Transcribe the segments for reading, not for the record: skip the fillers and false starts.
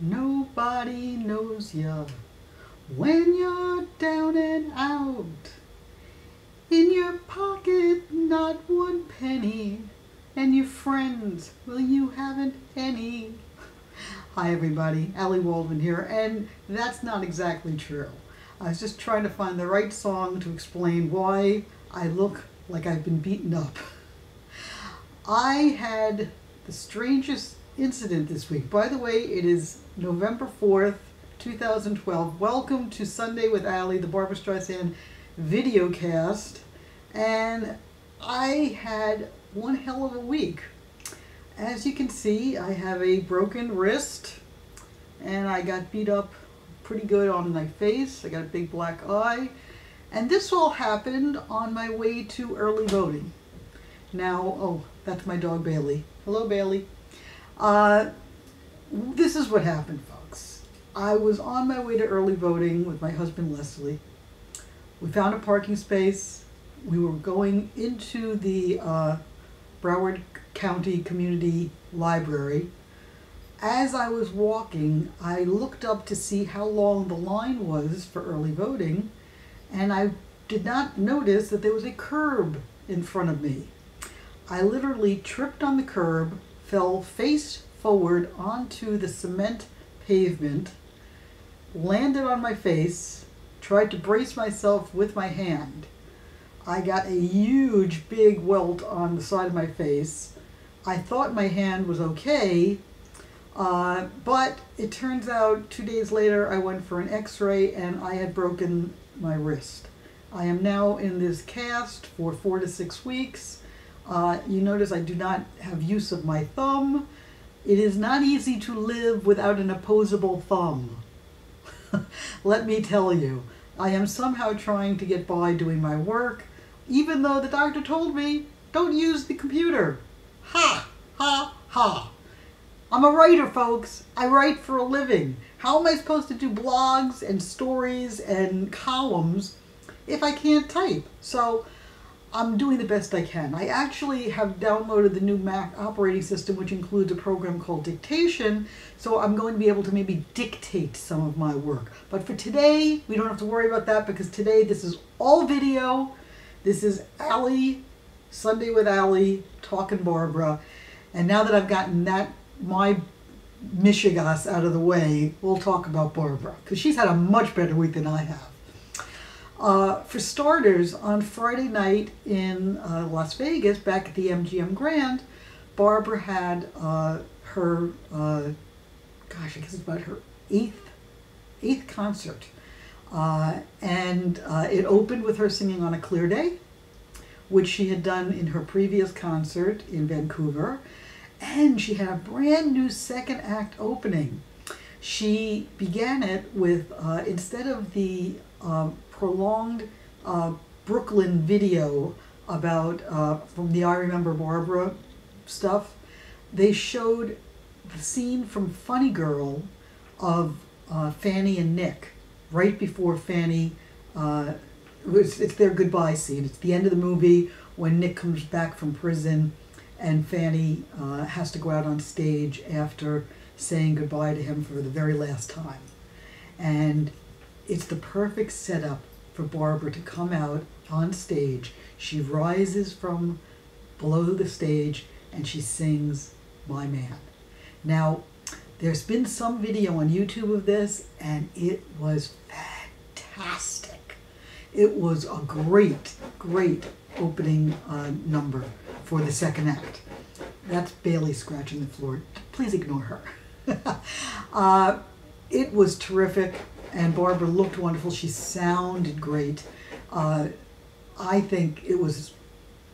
Nobody knows ya when you're down and out. In your pocket, not one penny, and your friends, well, you haven't any. Hi everybody, Ally Waldman here, and that's not exactly true. I was just trying to find the right song to explain why I look like I've been beaten up. I had the strangest incident this week. By the way, it is November 4th, 2012. Welcome to Sunday with Ally, the Barbra Streisand Videocast. And I had one hell of a week. As you can see, I have a broken wrist and I got beat up pretty good on my face. I got a big black eye. And this all happened on my way to early voting. Now, oh, that's my dog Bailey. Hello, Bailey. This is what happened, folks. I was on my way to early voting with my husband, Leslie. We found a parking space. We were going into the Broward County Community Library. As I was walking, I looked up to see how long the line was for early voting, and I did not notice that there was a curb in front of me. I literally tripped on the curb, fell face forward onto the cement pavement, landed on my face, tried to brace myself with my hand. I got a huge big welt on the side of my face. I thought my hand was okay, but it turns out 2 days later I went for an x-ray and I had broken my wrist. I am now in this cast for 4 to 6 weeks. You notice I do not have use of my thumb. It is not easy to live without an opposable thumb. Let me tell you, I am somehow trying to get by doing my work, even though the doctor told me, don't use the computer. Ha, ha, ha. I'm a writer, folks. I write for a living. How am I supposed to do blogs and stories and columns if I can't type? So I'm doing the best I can. I actually have downloaded the new Mac operating system, which includes a program called Dictation, so I'm going to be able to maybe dictate some of my work. But for today, we don't have to worry about that because today this is all video. This is Ally, Sunday with Ally, talking Barbra. And now that I've gotten that, my mishigas out of the way, we'll talk about Barbra, because she's had a much better week than I have. For starters, on Friday night in Las Vegas, back at the MGM Grand, Barbra had her, gosh, I guess it's about her eighth concert. And it opened with her singing On a Clear Day, which she had done in her previous concert in Vancouver. And she had a brand new second act opening. She began it with, instead of the prolonged Brooklyn video about from the I Remember Barbra stuff, they showed the scene from Funny Girl of Fanny and Nick right before Fanny, it's their goodbye scene. It's the end of the movie when Nick comes back from prison and Fanny has to go out on stage after saying goodbye to him for the very last time. And it's the perfect setup for Barbra to come out on stage. She rises from below the stage and she sings My Man. Now, there's been some video on YouTube of this and it was fantastic. It was a great, great opening number for the second act. That's Bailey scratching the floor. Please ignore her. It was terrific. And Barbra looked wonderful. She sounded great. I think it was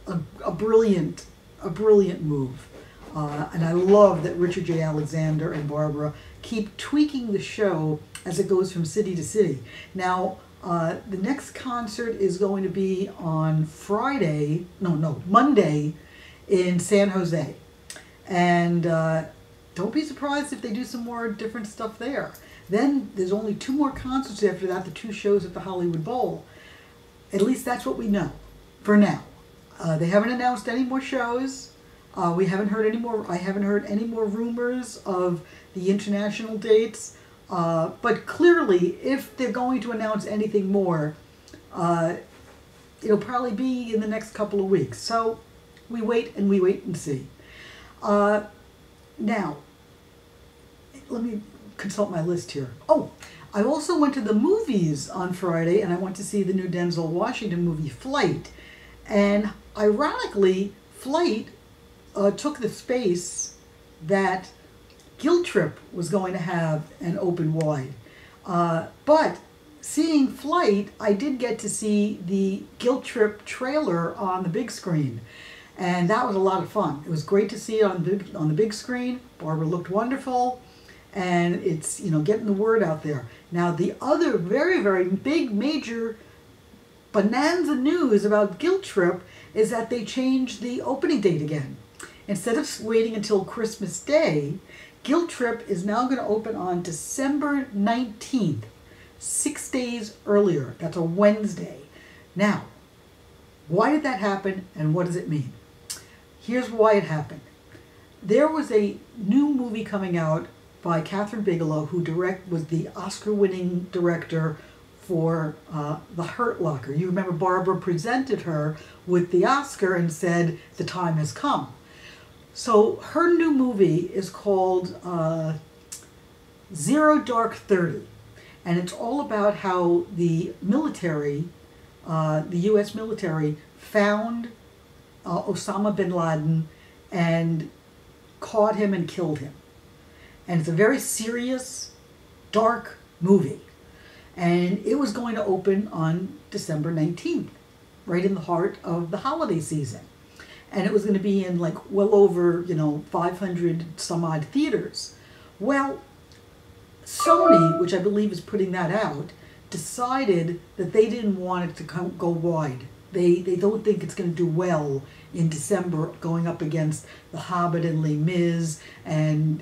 a brilliant move. And I love that Richard J. Alexander and Barbra keep tweaking the show as it goes from city to city. Now, the next concert is going to be on Monday in San Jose. And don't be surprised if they do some more different stuff there. Then there's only 2 more concerts after that, the 2 shows at the Hollywood Bowl. At least that's what we know for now. They haven't announced any more shows. We haven't heard any more. I haven't heard any more rumors of the international dates. But clearly, if they're going to announce anything more, it'll probably be in the next couple of weeks. So we wait and see. Now, let me consult my list here. Oh, I also went to the movies on Friday, and I went to see the new Denzel Washington movie, Flight. And ironically, Flight took the space that Guilt Trip was going to have an open wide. But seeing Flight, I did get to see the Guilt Trip trailer on the big screen. And that was a lot of fun. It was great to see it on the big screen. Barbara looked wonderful. And it's, getting the word out there. Now, the other very, very big, major bonanza news about Guilt Trip is that they changed the opening date again. Instead of waiting until Christmas Day, Guilt Trip is now going to open on December 19th, 6 days earlier. That's a Wednesday. Now, why did that happen and what does it mean? Here's why it happened. There was a new movie coming out by Catherine Bigelow, who was the Oscar-winning director for The Hurt Locker. You remember Barbara presented her with the Oscar and said, the time has come. So her new movie is called Zero Dark 30. And it's all about how the military, the U.S. military, found Osama bin Laden and caught him and killed him. And it's a very serious, dark movie. And it was going to open on December 19th, right in the heart of the holiday season. And it was going to be in well over, 500 some odd theaters. Well, Sony, which I believe is putting that out, decided that they didn't want it to go wide. They don't think it's going to do well in December, going up against The Hobbit and Les Mis and,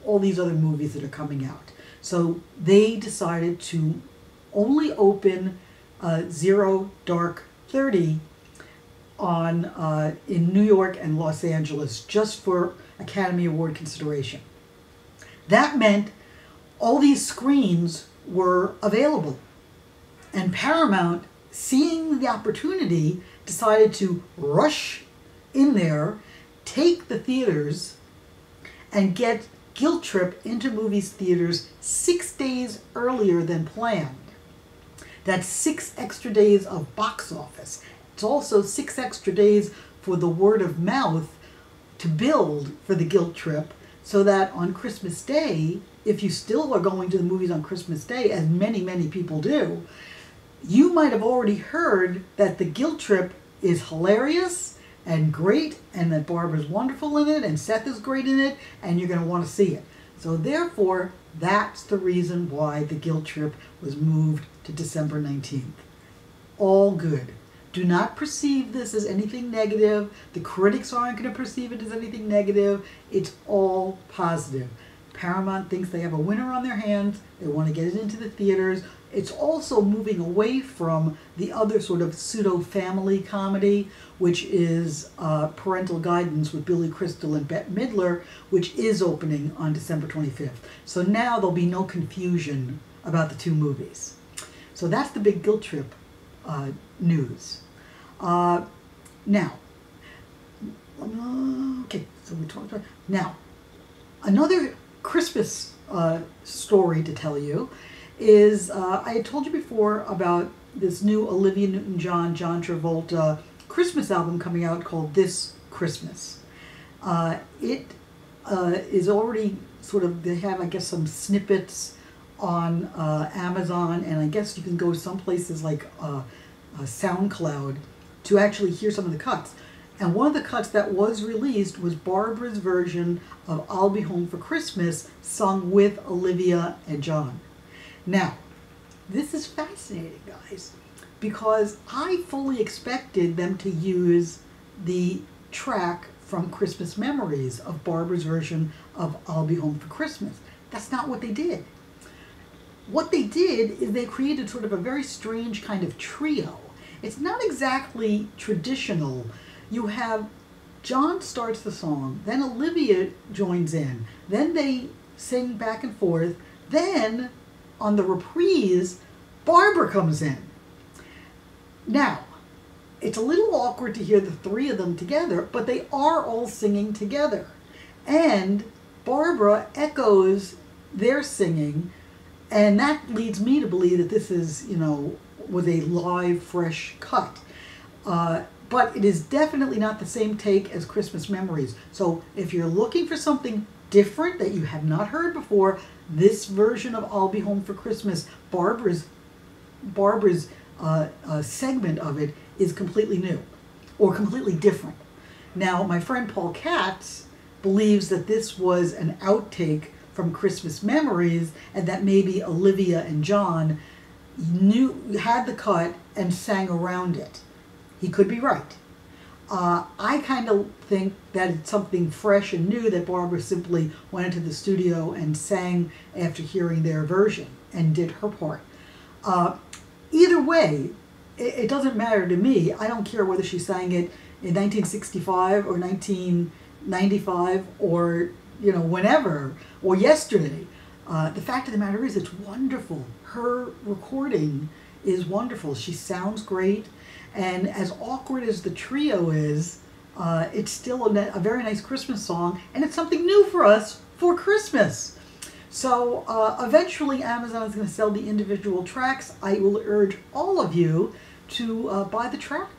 all these other movies that are coming out. So they decided to only open Zero Dark 30 in New York and Los Angeles, just for Academy Award consideration. That meant all these screens were available. And Paramount, seeing the opportunity, decided to rush in there, take the theaters, and get Guilt Trip into movies theaters 6 days earlier than planned. That's 6 extra days of box office. It's also 6 extra days for the word of mouth to build for the Guilt Trip, so that on Christmas Day, if you still are going to the movies on Christmas Day, as many, many people do, you might have already heard that the Guilt Trip is hilarious and great, and that Barbara's wonderful in it, and Seth is great in it, and you're going to want to see it. So therefore, that's the reason why the Guilt Trip was moved to December 19th. All good. Do not perceive this as anything negative. The critics aren't going to perceive it as anything negative. It's all positive. Paramount thinks they have a winner on their hands. They want to get it into the theaters. It's also moving away from the other sort of pseudo-family comedy, which is Parental Guidance with Billy Crystal and Bette Midler, which is opening on December 25th. So now there'll be no confusion about the two movies. So that's the big Guilt Trip news. Now, okay, so we talked about, now, another Christmas story to tell you is, I had told you before about this new Olivia Newton-John, John Travolta Christmas album coming out called This Christmas. It is already sort of, they have, I guess, some snippets on Amazon, and I guess you can go some places like SoundCloud to actually hear some of the cuts. And one of the cuts that was released was Barbara's version of I'll Be Home for Christmas, sung with Olivia and John. Now, this is fascinating, guys, because I fully expected them to use the track from Christmas Memories of Barbara's version of I'll Be Home for Christmas. That's not what they did. What they did is they created sort of a very strange kind of trio. It's not exactly traditional. You have John starts the song, then Olivia joins in, then they sing back and forth, then on the reprise, Barbra comes in. Now, it's a little awkward to hear the three of them together, but they are all singing together. And Barbra echoes their singing, and that leads me to believe that this is, was a live, fresh cut. But it is definitely not the same take as Christmas Memories. So if you're looking for something different that you have not heard before, this version of I'll Be Home for Christmas, Barbra's segment of it is completely new or completely different. Now, my friend Paul Katz believes that this was an outtake from Christmas Memories and that maybe Olivia and John had the cut and sang around it. He could be right. I kind of think that it's something fresh and new that Barbra simply went into the studio and sang after hearing their version and did her part. Either way, it doesn't matter to me. I don't care whether she sang it in 1965 or 1995 or, whenever, or yesterday. The fact of the matter is it's wonderful. Her recording is wonderful. She sounds great. And as awkward as the trio is, it's still a very nice Christmas song, and it's something new for us for Christmas. So eventually Amazon is going to sell the individual tracks. I will urge all of you to buy the track,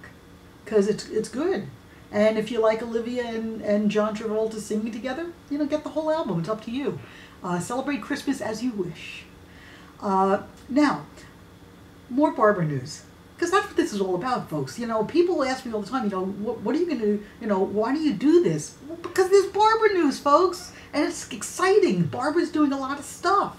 because it's good. And if you like Olivia and John Travolta singing together, get the whole album. It's up to you. Celebrate Christmas as you wish. Now, more Barbra news. Because that's what this is all about, folks. People ask me all the time, what are you going to do? Why do you do this? Well, because there's Barbra news, folks. And it's exciting. Barbra's doing a lot of stuff.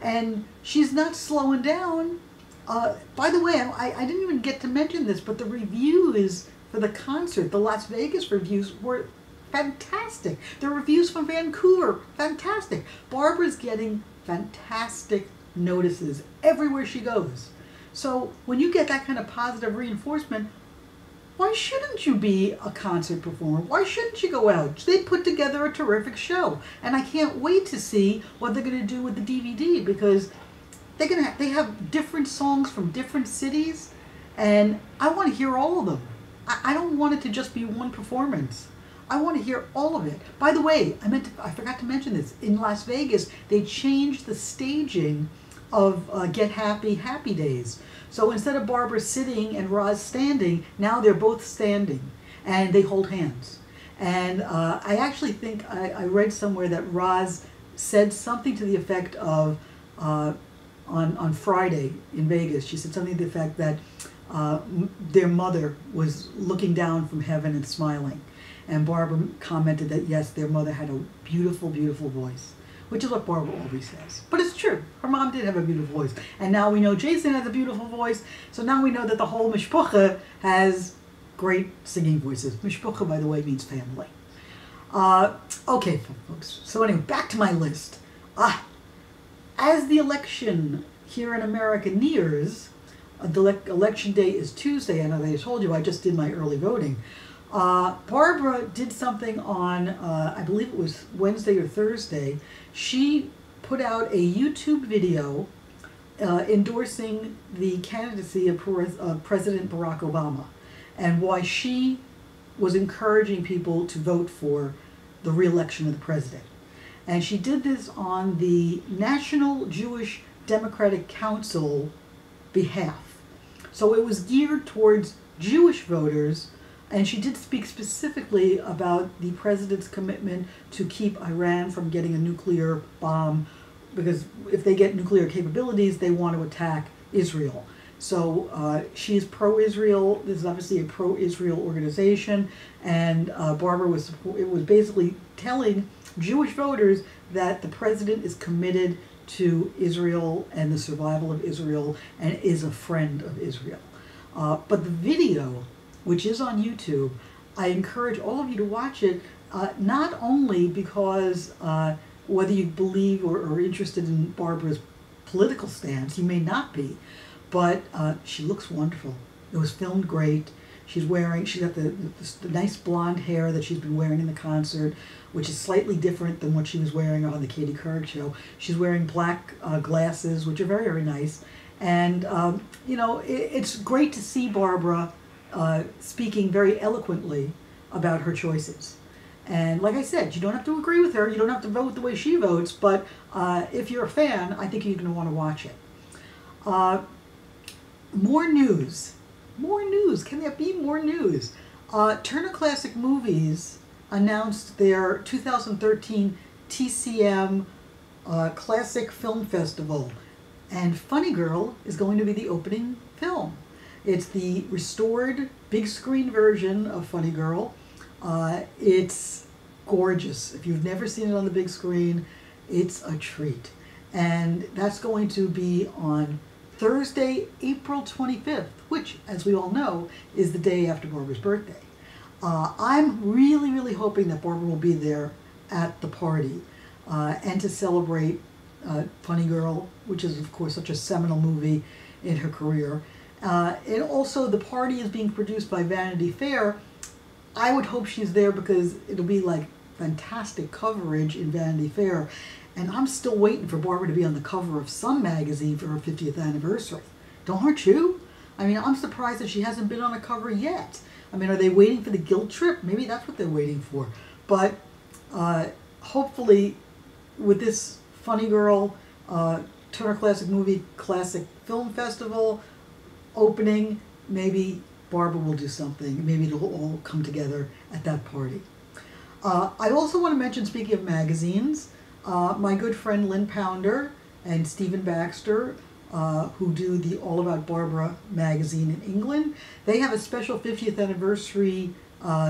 And she's not slowing down. By the way, I didn't even get to mention this, but the reviews for the concert, the Las Vegas reviews, were fantastic. The reviews from Vancouver, fantastic. Barbra's getting fantastic notices everywhere she goes. So when you get that kind of positive reinforcement, why shouldn't you be a concert performer? Why shouldn't you go out? They put together a terrific show. And I can't wait to see what they're going to do with the DVD, because they have different songs from different cities, and I want to hear all of them. I don't want it to just be one performance. I want to hear all of it. By the way, I forgot to mention this. In Las Vegas, they changed the staging of Get Happy, Happy Days. So instead of Barbra sitting and Roz standing, now they're both standing, and they hold hands. And I actually think I read somewhere that Roz said something to the effect of, on Friday in Vegas, she said something to the effect that their mother was looking down from heaven and smiling. And Barbra commented that, yes, their mother had a beautiful, beautiful voice. Which is what Barbra always says. But it's true. Her mom did have a beautiful voice. And now we know Jason has a beautiful voice. So now we know that the whole mishpucha has great singing voices. Mishpucha, by the way, means family. Okay, folks. So anyway, back to my list. As the election here in America nears, the election day is Tuesday, and as I told you, I just did my early voting. Barbra did something on, I believe it was Wednesday or Thursday. She put out a YouTube video endorsing the candidacy of President Barack Obama, and why she was encouraging people to vote for the re-election of the president. And she did this on the National Jewish Democratic Council behalf. So it was geared towards Jewish voters. And she did speak specifically about the president's commitment to keep Iran from getting a nuclear bomb, because if they get nuclear capabilities, they want to attack Israel. So she's pro-Israel. This is obviously a pro-Israel organization, and Barbra was basically telling Jewish voters that the president is committed to Israel and the survival of Israel and is a friend of Israel. But the video, which is on YouTube, I encourage all of you to watch it, not only because whether you believe or are interested in Barbra's political stance, you may not be, but she looks wonderful. It was filmed great. She's got the nice blonde hair that she's been wearing in the concert, which is slightly different than what she was wearing on the Katie Couric show. She's wearing black glasses, which are very, very nice. And, it's great to see Barbra speaking very eloquently about her choices. And like I said, you don't have to agree with her. You don't have to vote the way she votes. But if you're a fan, I think you're going to want to watch it. More news. More news. Can there be more news? Turner Classic Movies announced their 2013 TCM Classic Film Festival. And Funny Girl is going to be the opening film. It's the restored big screen version of Funny Girl. It's gorgeous. If you've never seen it on the big screen, it's a treat. And that's going to be on Thursday, April 25th, which, as we all know, is the day after Barbra's birthday. I'm really, really hoping that Barbra will be there at the party and to celebrate Funny Girl, which is, of course, such a seminal movie in her career. And also, the party is being produced by Vanity Fair. I would hope she's there because it'll be like fantastic coverage in Vanity Fair. And I'm still waiting for Barbra to be on the cover of some magazine for her 50th anniversary. Aren't you? I mean, I'm surprised that she hasn't been on a cover yet. I mean, are they waiting for the guilt trip? Maybe that's what they're waiting for. But hopefully, with this Funny Girl Turner Classic Movie Classic Film Festival opening, maybe Barbra will do something. Maybe it'll all come together at that party. I also want to mention, speaking of magazines, my good friend Lynn Pounder and Stephen Baxter, who do the All About Barbra magazine in England, they have a special 50th anniversary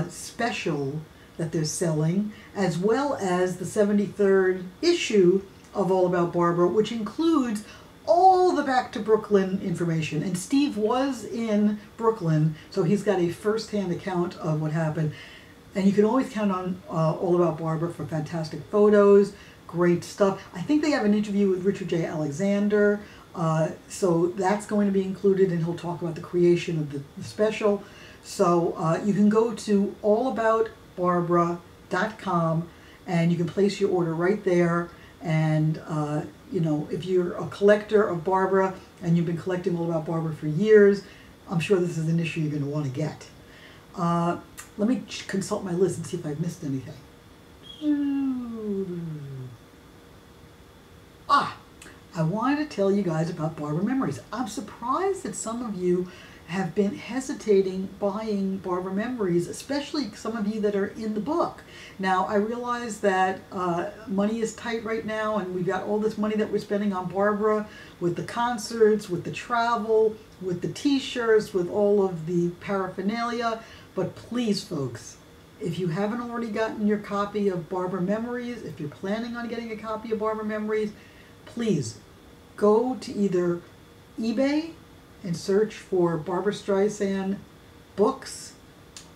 special that they're selling, as well as the 73rd issue of All About Barbra, which includes all the Back to Brooklyn information. And Steve was in Brooklyn, so he's got a first-hand account of what happened. And you can always count on All About Barbra for fantastic photos, great stuff. I think they have an interview with Richard J. Alexander, so that's going to be included, and he'll talk about the creation of the special. So you can go to allaboutbarbra.com, and you can place your order right there. And, if you're a collector of Barbra and you've been collecting All About Barbra for years, I'm sure this is an issue you're going to want to get. Let me consult my list and see if I've missed anything. I wanted to tell you guys about Barbra Memories. I'm surprised that some of you have been hesitating buying Barbra Memories, especially some of you that are in the book. Now, I realize that money is tight right now, and we've got all this money that we're spending on Barbra with the concerts, with the travel, with the t-shirts, with all of the paraphernalia. But please, folks, if you haven't already gotten your copy of Barbra Memories, if you're planning on getting a copy of Barbra Memories, please go to either eBay and search for Barbra Streisand books,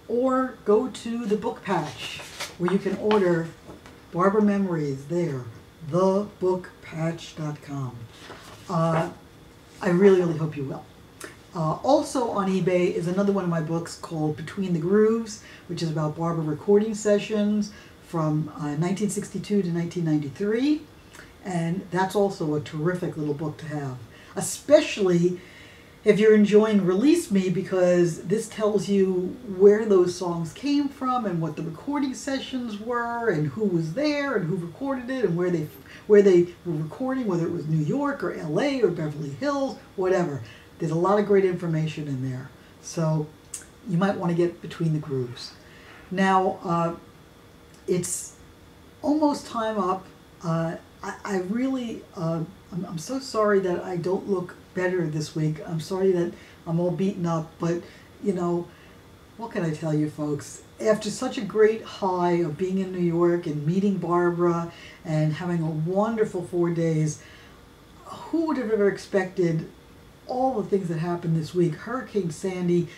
or go to the book patch where you can order Barbra Memories there, thebookpatch.com. I really, really hope you will. Also on eBay is another one of my books called Between the Grooves, which is about Barbra recording sessions from 1962 to 1993. And that's also a terrific little book to have, especially if you're enjoying Release Me, because this tells you where those songs came from and what the recording sessions were and who was there and who recorded it and where they were recording, whether it was New York or LA or Beverly Hills, whatever. There's a lot of great information in there. So you might want to get Between the Grooves. Now, it's almost time up. I really, I'm so sorry that I don't look better this week. I'm sorry that I'm all beaten up, but, what can I tell you, folks? After such a great high of being in New York and meeting Barbra and having a wonderful 4 days, who would have ever expected all the things that happened this week? Hurricane Sandy,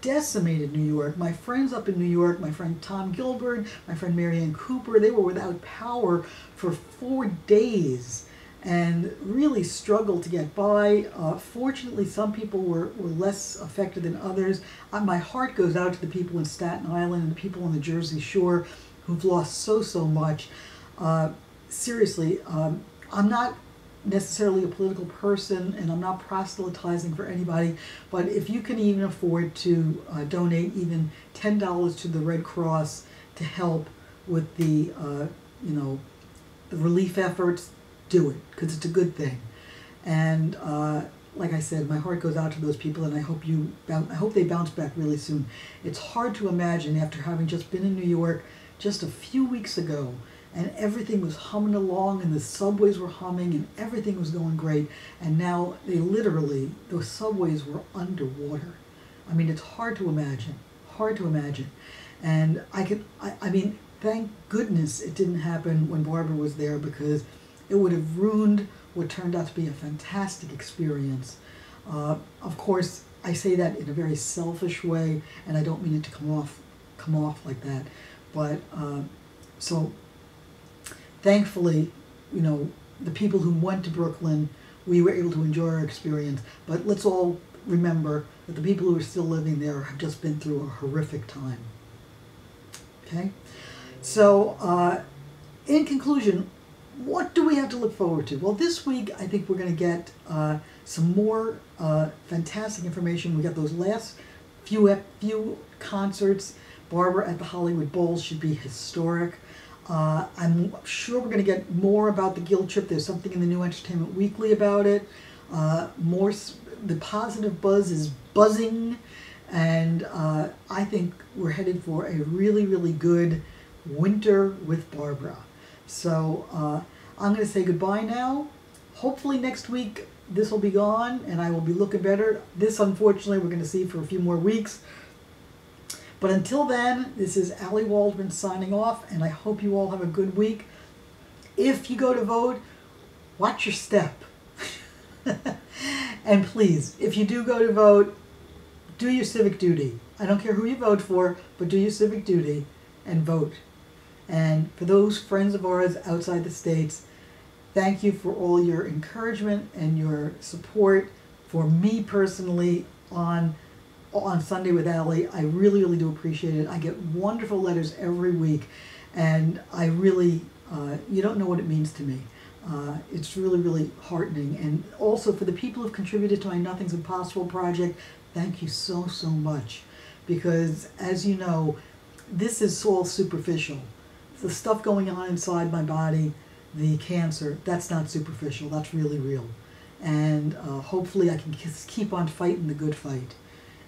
decimated New York. My friends up in New York, my friend Tom Gilbert, my friend Marianne Cooper, they were without power for 4 days. and really struggled to get by. Fortunately, some people were less affected than others. My heart goes out to the people in Staten Island and the people on the Jersey Shore who've lost so much. Seriously, I'm not necessarily a political person, and I'm not proselytizing for anybody, but if you can even afford to donate even $10 to the Red Cross to help with the the relief efforts, do it, because it's a good thing. And like I said, my heart goes out to those people, and I hope they bounce back really soon. It's hard to imagine, after having just been in New York just a few weeks ago, and everything was humming along, and the subways were humming, and everything was going great, and now those subways were underwater. I mean, it's hard to imagine, and I mean, thank goodness it didn't happen when Barbra was there, because it would have ruined what turned out to be a fantastic experience. Of course, I say that in a very selfish way, and I don't mean it to come off like that. But so thankfully, the people who went to Brooklyn, we were able to enjoy our experience. But let's all remember that the people who are still living there have just been through a horrific time. Okay? So, in conclusion, what do we have to look forward to? Well, this week I think we're going to get some more fantastic information. We got those last few concerts. Barbra at the Hollywood Bowls should be historic. I'm sure we're going to get more about the Guild Trip. There's something in the New Entertainment Weekly about it. The positive buzz is buzzing, and I think we're headed for a really good winter with Barbra. So I'm going to say goodbye now. Hopefully next week this will be gone and I will be looking better. This, unfortunately, we're going to see for a few more weeks. But until then, this is Ally Waldman signing off, and I hope you all have a good week. If you go to vote, watch your step. And please, if you do go to vote, do your civic duty. I don't care who you vote for, but do your civic duty and vote. And for those friends of ours outside the States, thank you for all your encouragement and your support for me personally on Sunday with Ally. I really do appreciate it. I get wonderful letters every week, and I really, you don't know what it means to me. It's really heartening. And also for the people who've contributed to my Nothing's Impossible project, thank you so much. Because as you know, this is all superficial. The stuff going on inside my body, the cancer, that's not superficial, that's really real. And hopefully I can keep on fighting the good fight.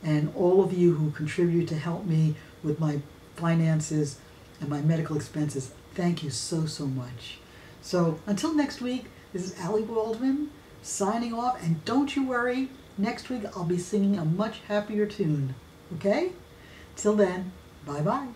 And all of you who contribute to help me with my finances and my medical expenses, thank you so much. So until next week, this is Ally Waldman signing off, and don't you worry, next week I'll be singing a much happier tune. Okay? Till then, bye-bye.